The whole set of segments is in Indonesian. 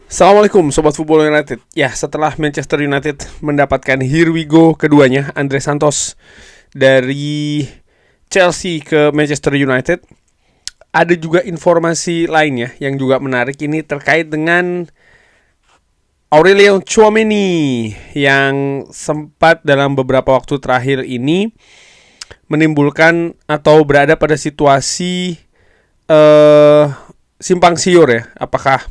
Assalamualaikum Sobat Football United. Ya, setelah Manchester United mendapatkan here we go keduanya, Andre Santos dari Chelsea ke Manchester United, ada juga informasi lainnya yang juga menarik ini terkait dengan Aurelien Tchouaméni yang sempat dalam beberapa waktu terakhir ini menimbulkan atau berada pada situasi simpang siur ya. Apakah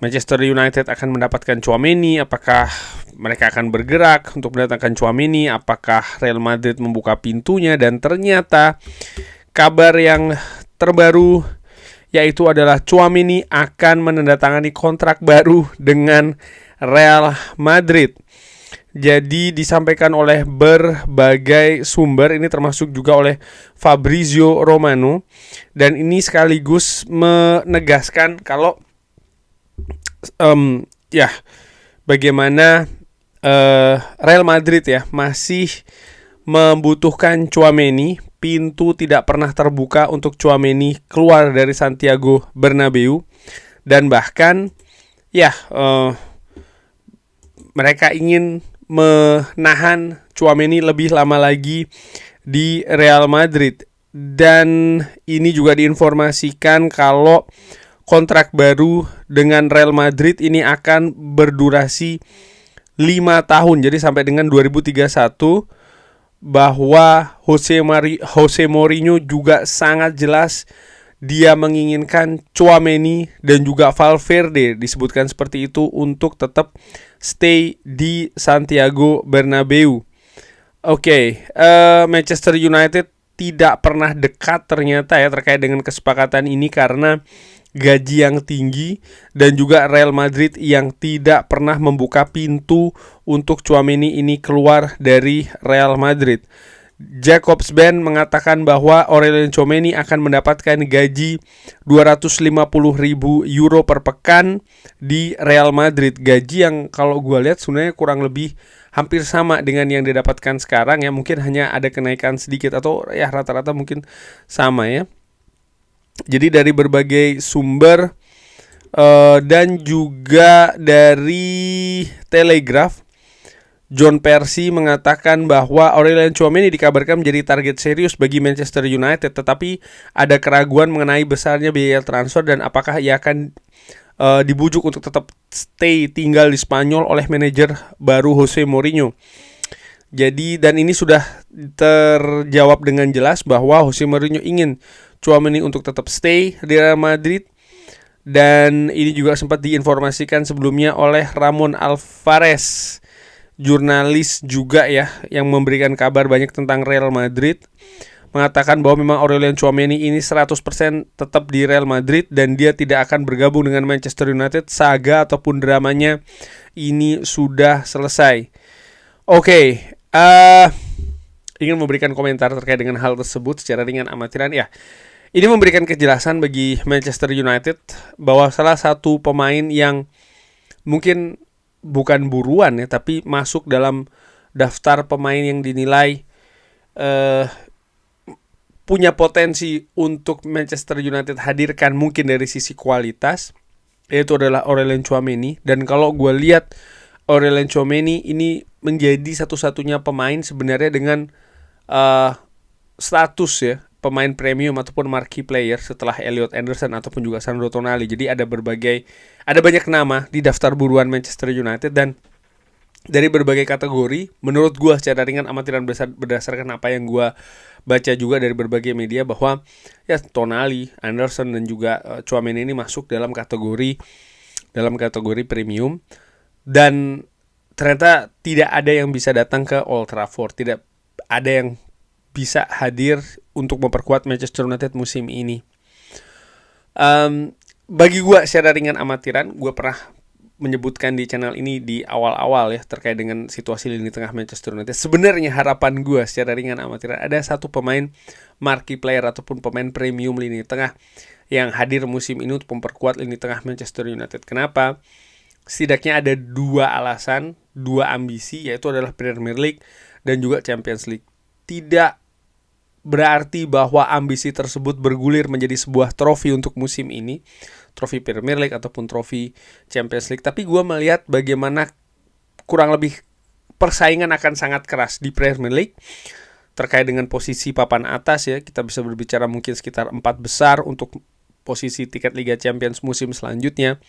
Manchester United akan mendapatkan Tchouaméni? Apakah mereka akan bergerak untuk mendatangkan Tchouaméni? Apakah Real Madrid membuka pintunya? Dan ternyata kabar yang terbaru yaitu adalah Tchouaméni akan menandatangani kontrak baru dengan Real Madrid. Jadi disampaikan oleh berbagai sumber, ini termasuk juga oleh Fabrizio Romano, dan ini sekaligus menegaskan kalau bagaimana Real Madrid ya masih membutuhkan Tchouaméni. Pintu tidak pernah terbuka untuk Tchouaméni keluar dari Santiago Bernabeu, dan bahkan mereka ingin menahan Tchouaméni lebih lama lagi di Real Madrid. Dan ini juga diinformasikan kalau kontrak baru dengan Real Madrid ini akan berdurasi 5 tahun. Jadi sampai dengan 2031, bahwa Jose Mourinho juga sangat jelas dia menginginkan Tchouaméni dan juga Valverde, disebutkan seperti itu, untuk tetap stay di Santiago Bernabeu. Manchester United tidak pernah dekat ternyata ya terkait dengan kesepakatan ini karena gaji yang tinggi dan juga Real Madrid yang tidak pernah membuka pintu untuk Tchouaméni ini keluar dari Real Madrid. Jakobsben mengatakan bahwa Aurelien Tchouaméni akan mendapatkan gaji 250.000 euro per pekan di Real Madrid. Gaji yang kalau gue lihat sebenarnya kurang lebih hampir sama dengan yang didapatkan sekarang ya. Mungkin hanya ada kenaikan sedikit atau ya rata-rata mungkin sama ya. Jadi dari berbagai sumber dan juga dari Telegraph, John Percy mengatakan bahwa Aurelien Tchouaméni dikabarkan menjadi target serius bagi Manchester United, tetapi ada keraguan mengenai besarnya biaya transfer dan apakah ia akan dibujuk untuk tetap stay tinggal di Spanyol oleh manajer baru Jose Mourinho. Jadi dan ini sudah terjawab dengan jelas bahwa Jose Mourinho ingin Tchouaméni untuk tetap stay di Real Madrid. Dan ini juga sempat diinformasikan sebelumnya oleh Ramon Alvarez, jurnalis juga ya, yang memberikan kabar banyak tentang Real Madrid, mengatakan bahwa memang Aurelien Tchouaméni ini 100% tetap di Real Madrid dan dia tidak akan bergabung dengan Manchester United. Saga ataupun dramanya ini sudah selesai. Ingin memberikan komentar terkait dengan hal tersebut secara ringan amatiran ya. Ini memberikan kejelasan bagi Manchester United bahwa salah satu pemain yang mungkin bukan buruan ya, tapi masuk dalam daftar pemain yang dinilai punya potensi untuk Manchester United hadirkan mungkin dari sisi kualitas, yaitu adalah Aurelien Tchouaméni. Dan kalau gue lihat Aurelien Tchouaméni ini menjadi satu-satunya pemain sebenarnya dengan status ya pemain premium ataupun marquee player setelah Elliot Anderson ataupun juga Sandro Tonali. Jadi ada banyak nama di daftar buruan Manchester United, dan dari berbagai kategori menurut gue secara ringan amatiran berdasarkan apa yang gue baca juga dari berbagai media, bahwa ya Tonali, Anderson dan juga Tchouaméni ini masuk dalam kategori premium. Dan ternyata tidak ada yang bisa datang ke Old Trafford, tidak ada yang bisa hadir untuk memperkuat Manchester United musim ini. Bagi gue secara ringan amatiran, gue pernah menyebutkan di channel ini di awal-awal ya terkait dengan situasi lini tengah Manchester United. Sebenarnya harapan gue secara ringan amatiran ada satu pemain marquee player ataupun pemain premium lini tengah yang hadir musim ini untuk memperkuat lini tengah Manchester United. Kenapa? Setidaknya ada 2 alasan, 2 ambisi, yaitu adalah Premier League dan juga Champions League. Tidak berarti bahwa ambisi tersebut bergulir menjadi sebuah trofi untuk musim ini. trofi Premier League ataupun trofi Champions League. Tapi gue melihat bagaimana kurang lebih persaingan akan sangat keras di Premier League terkait dengan posisi papan atas ya. Kita bisa berbicara mungkin sekitar 4 besar untuk posisi tiket Liga Champions musim selanjutnya.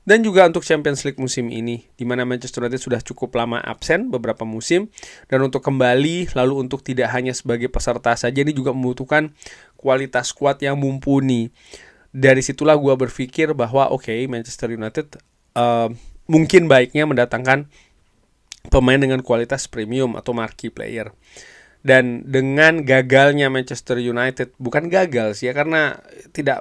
Dan juga untuk Champions League musim ini, di mana Manchester United sudah cukup lama absen beberapa musim. Dan untuk kembali, lalu untuk tidak hanya sebagai peserta saja, ini juga membutuhkan kualitas skuad yang mumpuni. Dari situlah gue berpikir bahwa Manchester United mungkin baiknya mendatangkan pemain dengan kualitas premium atau marquee player. Dan dengan gagalnya Manchester United, bukan gagal sih ya, karena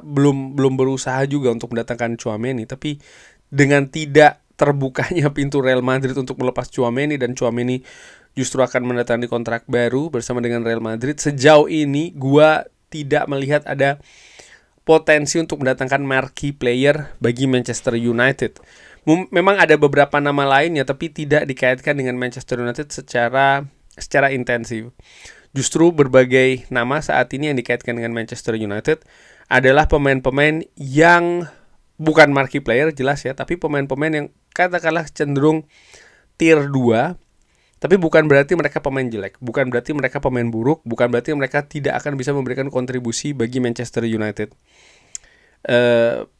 belum berusaha juga untuk mendatangkan Tchouaméni, tapi dengan tidak terbukanya pintu Real Madrid untuk melepas Tchouaméni, dan Tchouaméni justru akan mendatangi kontrak baru bersama dengan Real Madrid, sejauh ini gua tidak melihat ada potensi untuk mendatangkan marquee player bagi Manchester United. Memang ada beberapa nama lainnya, tapi tidak dikaitkan dengan Manchester United secara intensif. Justru berbagai nama saat ini yang dikaitkan dengan Manchester United adalah pemain-pemain yang bukan marquee player jelas ya, tapi pemain-pemain yang katakanlah cenderung tier 2. Tapi bukan berarti mereka pemain jelek, bukan berarti mereka pemain buruk, bukan berarti mereka tidak akan bisa memberikan kontribusi bagi Manchester United.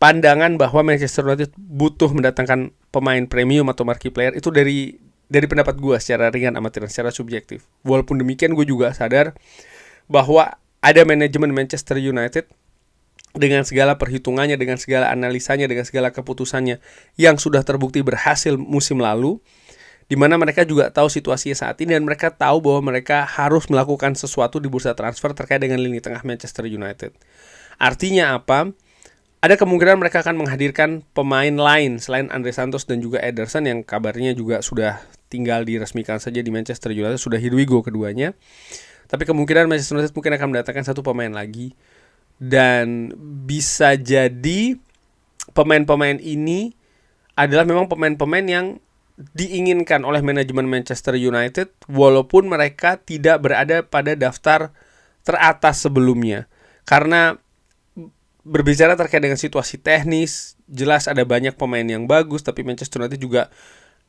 Pandangan bahwa Manchester United butuh mendatangkan pemain premium atau marquee player itu dari pendapat gue secara ringan amatir, secara subjektif. Walaupun demikian gue juga sadar bahwa ada manajemen Manchester United dengan segala perhitungannya, dengan segala analisanya, dengan segala keputusannya yang sudah terbukti berhasil musim lalu, di mana mereka juga tahu situasinya saat ini, dan mereka tahu bahwa mereka harus melakukan sesuatu di bursa transfer terkait dengan lini tengah Manchester United. Artinya apa? Ada kemungkinan mereka akan menghadirkan pemain lain selain Andre Santos dan juga Ederson yang kabarnya juga sudah tinggal diresmikan saja di Manchester United, sudah here we go keduanya. Tapi kemungkinan Manchester United mungkin akan mendatangkan satu pemain lagi. Dan bisa jadi pemain-pemain ini adalah memang pemain-pemain yang diinginkan oleh manajemen Manchester United, walaupun mereka tidak berada pada daftar teratas sebelumnya. Karena berbicara terkait dengan situasi teknis, jelas ada banyak pemain yang bagus, tapi Manchester United juga,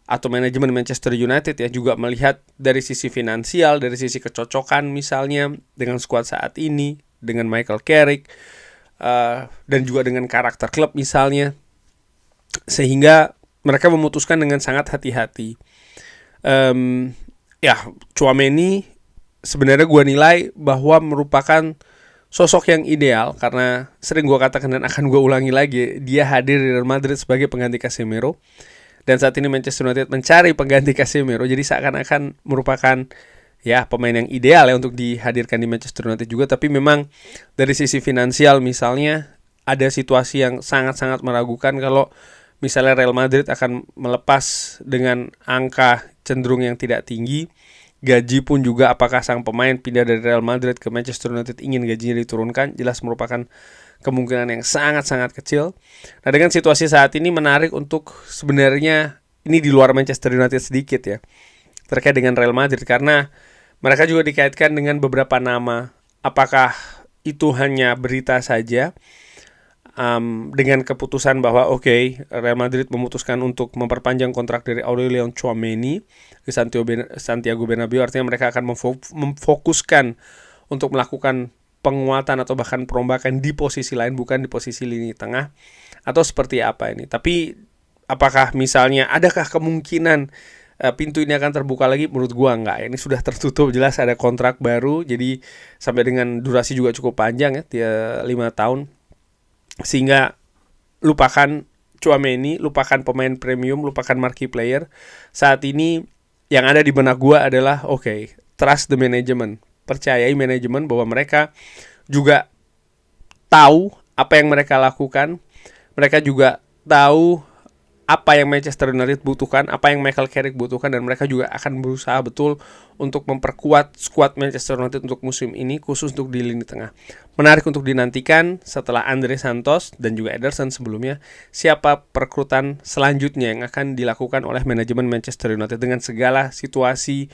atau manajemen Manchester United ya, juga melihat dari sisi finansial, dari sisi kecocokan misalnya dengan skuad saat ini, dengan Michael Carrick, dan juga dengan karakter klub misalnya, sehingga mereka memutuskan dengan sangat hati-hati. Tchouaméni sebenarnya gue nilai bahwa merupakan sosok yang ideal, karena sering gue katakan dan akan gue ulangi lagi, dia hadir di Real Madrid sebagai pengganti Casemiro, dan saat ini Manchester United mencari pengganti Casemiro, jadi seakan-akan merupakan pemain yang ideal ya untuk dihadirkan di Manchester United juga. Tapi memang dari sisi finansial misalnya ada situasi yang sangat-sangat meragukan kalau misalnya Real Madrid akan melepas dengan angka cenderung yang tidak tinggi. Gaji pun juga, apakah sang pemain pindah dari Real Madrid ke Manchester United ingin gajinya diturunkan, jelas merupakan kemungkinan yang sangat-sangat kecil. Nah, dengan situasi saat ini menarik untuk sebenarnya, ini di luar Manchester United sedikit ya, terkait dengan Real Madrid, karena mereka juga dikaitkan dengan beberapa nama. Apakah itu hanya berita saja, dengan keputusan bahwa Real Madrid memutuskan untuk memperpanjang kontrak dari Aurelien Tchouaméni di Santiago Bernabeu, artinya mereka akan memfokuskan untuk melakukan penguatan atau bahkan perombakan di posisi lain, bukan di posisi lini tengah, atau seperti apa ini. Tapi apakah misalnya adakah kemungkinan pintu ini akan terbuka lagi? Menurut gua enggak. Ini sudah tertutup, jelas ada kontrak baru, jadi sampai dengan durasi juga cukup panjang ya, 5 tahun. Sehingga lupakan Tchouaméni, lupakan pemain premium, lupakan marquee player. Saat ini yang ada di benak gua adalah trust the management. Percayai manajemen bahwa mereka juga tahu apa yang mereka lakukan. Mereka juga tahu apa yang Manchester United butuhkan, apa yang Michael Carrick butuhkan, dan mereka juga akan berusaha betul untuk memperkuat skuad Manchester United untuk musim ini, khusus untuk di lini tengah. Menarik untuk dinantikan setelah Andre Santos dan juga Ederson sebelumnya, siapa perekrutan selanjutnya yang akan dilakukan oleh manajemen Manchester United dengan segala situasi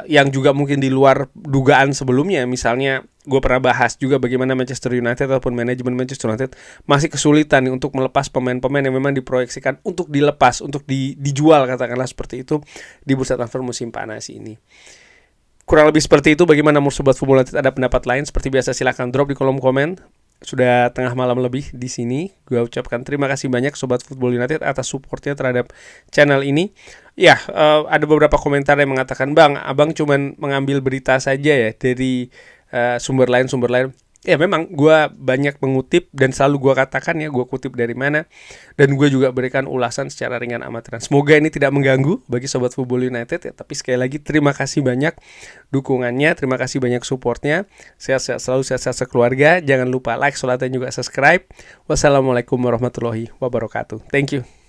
yang juga mungkin di luar dugaan sebelumnya. Misalnya gue pernah bahas juga bagaimana Manchester United ataupun manajemen Manchester United masih kesulitan nih untuk melepas pemain-pemain yang memang diproyeksikan untuk dilepas, untuk dijual katakanlah seperti itu di bursa transfer musim panas ini. Kurang lebih seperti itu. Bagaimana menurut Sobat Football United? Ada pendapat lain? Seperti biasa silahkan drop di kolom komen. Sudah tengah malam lebih di sini. Gue ucapkan terima kasih banyak Sobat Football United atas supportnya terhadap channel ini. Ya, ada beberapa komentar yang mengatakan, Bang, abang cuman mengambil berita saja ya dari sumber lain. Ya memang gue banyak mengutip dan selalu gue katakan ya gue kutip dari mana. Dan gue juga berikan ulasan secara ringan amatiran. Semoga ini tidak mengganggu bagi Sobat Football United ya. Tapi sekali lagi terima kasih banyak dukungannya, terima kasih banyak supportnya. Sehat-sehat selalu, sehat-sehat sekeluarga. Jangan lupa like, sholat, dan juga subscribe. Wassalamualaikum warahmatullahi wabarakatuh. Thank you.